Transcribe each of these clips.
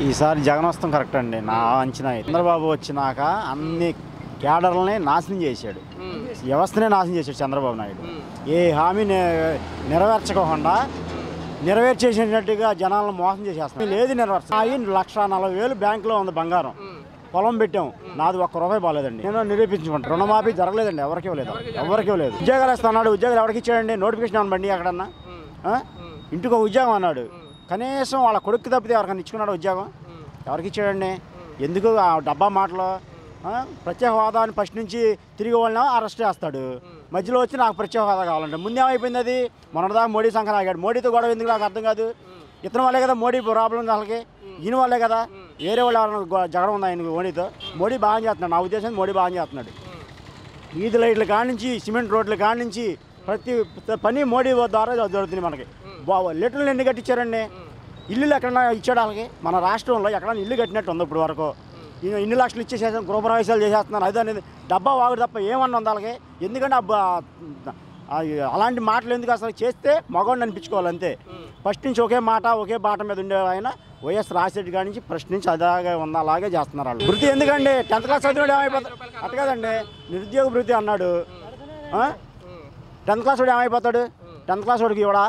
ఈసారి జగన్ వస్తాం కరెక్ట్ అండి నా అంచనా. చంద్రబాబు వచ్చినాక అన్ని క్యాడర్లని నాశనం చేశాడు, వ్యవస్థనే నాశనం చేశాడు చంద్రబాబు నాయుడు. ఏ హామీ నెరవేర్చకుండా నెరవేర్చేసినట్టుగా జనాలను మోసం చేసేస్తాం. లేదు నెరవేర్చ 1,40,000 బ్యాంకులో ఉంది బంగారం, పొలం పెట్టాం, నాది ఒక్క రూపాయి బాగాలేదండి. నేను నిరూపించుకుంటాను. రుణమాఫీ జరగలేదండి, ఎవరికి ఇవ్వలేదు. ఉద్యోగాలు ఇస్తున్నాడు, ఉద్యోగాలు ఎవరికి ఇచ్చాడండి? నోటిఫికేషన్ ఇవ్వండి ఎక్కడన్నా. ఇంటికి ఒక ఉద్యోగం అన్నాడు, కనీసం వాళ్ళ కొడుకు తప్పితే ఎవరికైనా ఇచ్చుకున్నాడు ఉద్యోగం? ఎవరికి ఇచ్చాడండి? ఎందుకు ఆ డబ్బా మాటలు? ప్రత్యేక హోదా అని ఫస్ట్ నుంచి తిరిగి వాళ్ళని అరెస్ట్ చేస్తాడు, మధ్యలో వచ్చి నాకు ప్రత్యేక హోదా కావాలంటే ముందేమైపోయింది? అది మొన్నటిదాకా మోడీ సంఖ్య ఆగాడు. మోడీతో గొడవ ఎందుకు నాకు అర్థం కాదు. ఇతని వాళ్ళే కదా మోడీ ప్రాబ్లం, వాళ్ళకి ఈయన వాళ్ళే కదా. వేరే వాళ్ళు ఎవరైనా జగడం ఉంది ఆయనకు మోడీతో? మోడీ బాగా చేస్తున్నాడు, నా ఉద్దేశం మోడీ బాగా చేస్తున్నాడు. వీధి లైట్ల కానించి సిమెంట్ రోడ్ల కానించి ప్రతి పని మోడీ ద్వారా జరుగుతుంది. మనకి లీటర్లు ఎన్ని కట్టించారండి? ఇల్లులు ఎక్కడన్నా ఇచ్చాడు వాళ్ళకి? మన రాష్ట్రంలో ఎక్కడన్నా ఇల్లు కట్టినట్టు ఉంది ఇప్పుడు వరకు? ఇన్ని లక్షలు ఇచ్చేసేసాం, గృహప్రవేశాలు చేసేస్తున్నారు, అది అనేది డబ్బా వాగుడు తప్ప ఏమన్నా ఉంది వాళ్ళకి? ఎందుకంటే అలాంటి మాటలు ఎందుకు? అసలు చేస్తే మగవాడిని అనిపించుకోవాలి అంతే. ఫస్ట్ నుంచి ఒకే మాట ఒకే బాట మీద ఉండే ఆయన వైఎస్ రాజశేఖర్ గారి నుంచి ఫస్ట్ నుంచి అదాగే ఉంది, అలాగే చేస్తున్నారు వాళ్ళు. వృత్తి ఎందుకండి? 10th క్లాస్ చదివాడు ఏమైపోతాడు? అట్ట కదండి, నిరుద్యోగ వృత్తి అన్నాడు. 10th క్లాస్ వాడు ఏమైపోతాడు? 10th క్లాస్ వాడికి ఇవ్వడా?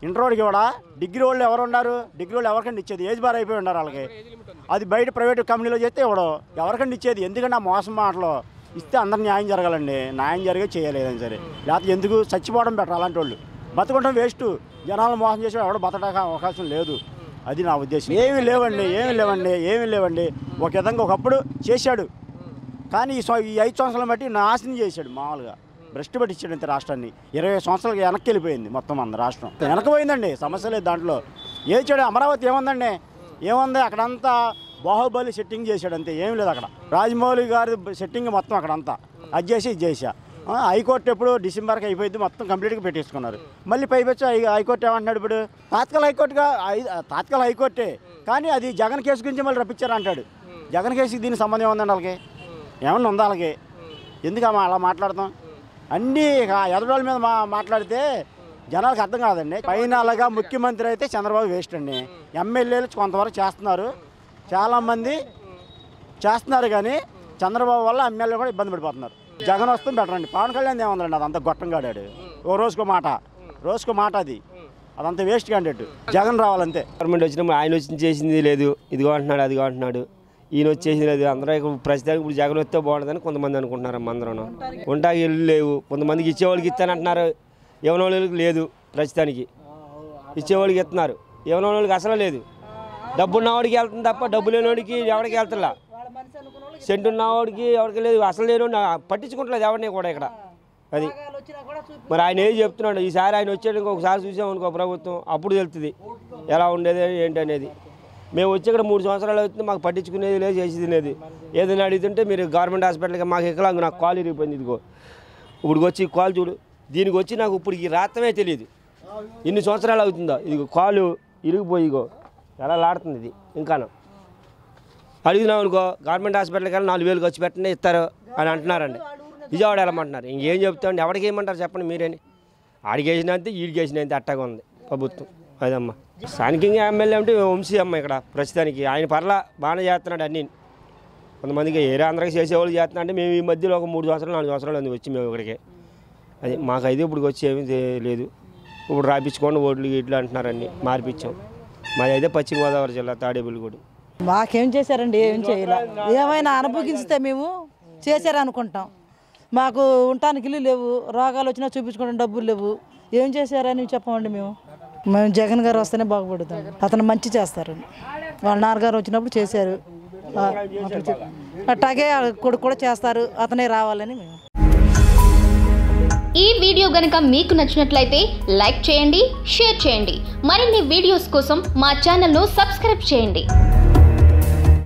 ఇంటర్ వాడికి ఇవ్వడా? డిగ్రీ వాళ్ళు ఎవరు ఉన్నారు? డిగ్రీ వాళ్ళు ఎవరికండి ఇచ్చేది? ఏజ్ బార్ అయిపోయి ఉన్నారు వాళ్ళకి. అది బయట ప్రైవేట్ కంపెనీలో చేస్తే ఇవ్వడం, ఎవరికండి ఇచ్చేది? ఎందుకంటే ఆ మోసం మాటలు ఇస్తే అందరు న్యాయం జరగాలండి. న్యాయం జరిగే చేయలేదని సరే, లేకపోతే ఎందుకు చచ్చిపోవడం బెటర్. అలాంటి వాళ్ళు బతకడం వేస్ట్. జనాలను మోసం చేసే ఎవడో బతకడానికి అవకాశం లేదు. అది నా ఉద్దేశం. ఏమీ లేవండి. ఒక విధంగా ఒకప్పుడు చేశాడు, కానీ ఈ 5 సంవత్సరాలు బట్టి నాశనం చేశాడు. మామూలుగా భ్రష్టు పట్టించాడు అంతే రాష్ట్రాన్ని. 20 సంవత్సరాలకి వెనక్కి వెళ్ళిపోయింది మొత్తం మన రాష్ట్రం. వెనకపోయిందండి, సమస్య లేదు దాంట్లో. ఏం చేయడం? అమరావతి ఏముందండి? ఏముంది అక్కడంతా? బాహుబలి సెట్టింగ్ చేశాడు అంతే, ఏం లేదు అక్కడ. రాజమౌళి గారి సెట్టింగ్ మొత్తం అక్కడంతా అది చేసి ఇది చేసా. హైకోర్టు ఎప్పుడు డిసెంబర్కి అయిపోయింది, మొత్తం కంప్లీట్గా పెట్టేసుకున్నారు. మళ్ళీ పైపెచ్చు హైకోర్టు ఏమంటున్నాడు ఇప్పుడు? తాత్కాలిక హైకోర్టే, కానీ అది జగన్ కేసు గురించి మళ్ళీ రప్పించారు అంటాడు. జగన్ కేసుకి దీనికి సంబంధం ఏముందండి వాళ్ళకి? ఏమన్నా ఉందా వాళ్ళకి? ఎందుకు అలా మాట్లాడతాం? అన్నీ ఎదరోళ్ళ మీద మాట్లాడితే జనాలకు అర్థం కాదండి. ఫైనల్గా ముఖ్యమంత్రి అయితే చంద్రబాబు వేస్ట్ అండి. ఎమ్మెల్యేలు కొంతవరకు చేస్తున్నారు, చాలామంది చేస్తున్నారు, కానీ చంద్రబాబు వల్ల ఎమ్మెల్యేలు కూడా ఇబ్బంది పడిపోతున్నారు. జగన్ వస్తే బెటర్ అండి. పవన్ కళ్యాణ్ ఏముందండి? అదంతా గొట్టంగాడాడు, ఓ రోజుకో మాట, అదంతా వేస్ట్ క్యాండిడేట్. జగన్ రావాలంతే. గవర్నమెంట్ వచ్చినప్పుడు ఆయన వచ్చి చేసింది లేదు, ఇదిగో అంటున్నాడు అదిగో అంటున్నాడు, ఈయన వచ్చేసింది లేదు. అందరూ ప్రస్తుతానికి ఇప్పుడు జగన్ వస్తే బాగుంటుందని కొంతమంది అనుకుంటున్నారు. అందరూ ఉంటాకి ఇల్లు లేవు, కొంతమందికి ఇచ్చేవాళ్ళకి ఇస్తానంటున్నారు, ఎవరి లేదు. ప్రస్తుతానికి ఇచ్చేవాళ్ళకి ఇస్తున్నారు, ఎవరి అసలు లేదు. డబ్బు ఉన్నవాడికి వెళ్తుంది తప్ప డబ్బు లేనివాడికి ఎవరికి వెళ్తున్నా. సెంటు ఉన్నవాడికి ఎవరికి లేదు, అసలు లేనివాడిని పట్టించుకుంటలేదు ఎవరిని కూడా ఇక్కడ. అది మరి ఆయన ఏం చెప్తున్నాడు? ఈసారి ఆయన వచ్చాడు, ఇంకొకసారి చూసామనుకో ప్రభుత్వం, అప్పుడు తెలుస్తుంది ఎలా ఉండేది ఏంటి అనేది. మేము వచ్చి ఇక్కడ 3 సంవత్సరాలు అవుతుంది, మాకు పట్టించుకునేది లేదు, చేసేది లేదు. ఏదైనా అడుగుతుంటే మీరు గవర్నమెంట్ హాస్పిటల్కి మాకు ఎక్కలా, నాకు కాలు ఇరిగిపోయింది, ఇదిగో ఇప్పుడు వచ్చి కాలు చూడు, దీనికి వచ్చి నాకు ఇప్పుడు ఈ రాత్రమే తెలియదు ఎన్ని సంవత్సరాలు అవుతుందో. ఇదిగో కాలు ఇరిగిపోయి ఇగో ఎలా లాడుతుంది ఇది. ఇంకా అడుగుతున్నాం అనుకో, గవర్నమెంట్ హాస్పిటల్కి వెళ్ళి 4,000 ఖర్చు పెట్టండి ఇస్తారు అని అంటున్నారండి. విజయవాడ వెళ్ళమంటున్నారు. ఇంకేం చెప్తామండి? ఎవరికి ఏమంటారు చెప్పండి మీరేని? ఆడికేసినంతే ఈడికేసినంతే అట్టగా ఉంది ప్రభుత్వం. అదమ్మా స్థానికంగా ఎమ్మెల్యే అంటే వంశీ అమ్మ ఇక్కడ ప్రస్తుతానికి. ఆయన పర్లా బాగానే చేస్తున్నాడు అన్నీ. కొంతమందికి ఏరే అందరికీ చేసేవాళ్ళు చేస్తున్నా అంటే మేము ఈ మధ్యలో ఒక 3 సంవత్సరాలు 4 సంవత్సరాలు అంది వచ్చి మేము ఇక్కడికి. అది మాకైతే ఇప్పుడు వచ్చి ఏమీ లేదు. ఇప్పుడు రాయించుకోండి ఓట్లు ఇట్లా అంటున్నారన్నీ, మార్పించాం. మాది అయితే పశ్చిమ గోదావరి జిల్లా తాడేపల్లిగూడెం. మాకేం చేశారండి? ఏం చేయాల? ఏమైనా అనుభవిస్తే మేము చేశారనుకుంటాం. మాకు ఉండటానికి ఇల్లు లేవు, రోగాలు వచ్చినా చూపించుకోవడం డబ్బులు లేవు. ఏం చేశారని చెప్పమండి. మేము జగన్ గారు వస్తేనే బాగుపడుతాం. అతను మంచి చేస్తారు. వాళ్ళ నాన్నగారు వచ్చినప్పుడు చేశారు, అట్లాగే కొడుకు కూడా చేస్తారు. అతనే రావాలని మేము. ఈ వీడియో గనుక మీకు నచ్చినట్లయితే లైక్ చేయండి, షేర్ చేయండి. మరిన్ని వీడియోస్ కోసం మా ఛానల్ను సబ్స్క్రైబ్ చేయండి.